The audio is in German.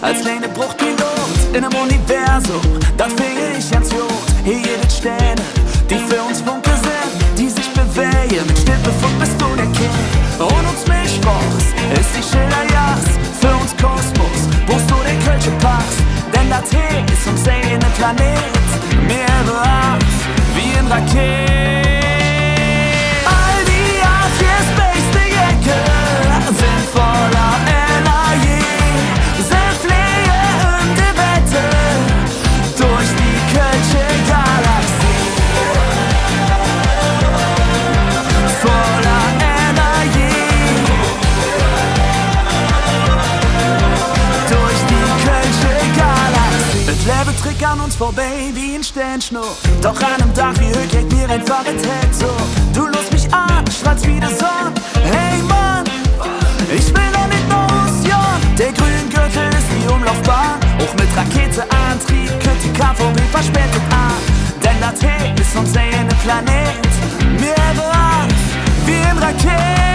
als kleine Bruchpilot in einem Universum. Da fähig ich ans Jod. Hier jede Sterne, die für uns Funke sind, die sich bewegen. Mit Stillbefund bist du der King. Und uns Milchbox ist die Schilderjas. Für uns Kosmos, wo's du den Kölsche passt. Denn das hier ist uns sehende Planet. Mehrere Art, wie in Raketen. All die Art hier Space-Ecke sind voller Energie. Sind fliehende Wette durch die Kölsche Galaxie. Voller Energie durch die Kölsche Galaxie. Das Leben trick an uns vorbei wie ein Sternschnupp. Doch an einem Tag wie heute kriegt mir einfach ein Head so. Du lust mich an, strahlst wie der Sonne. Hey Mann, ich will noch nicht nur Ocean. Der grüne Gürtel ist die Umlaufbahn. Auch mit Raketeantrieb könnt die KVB verspätet an. Denn das hier ist uns sehende Planet. Mir bewacht wie in Raketen.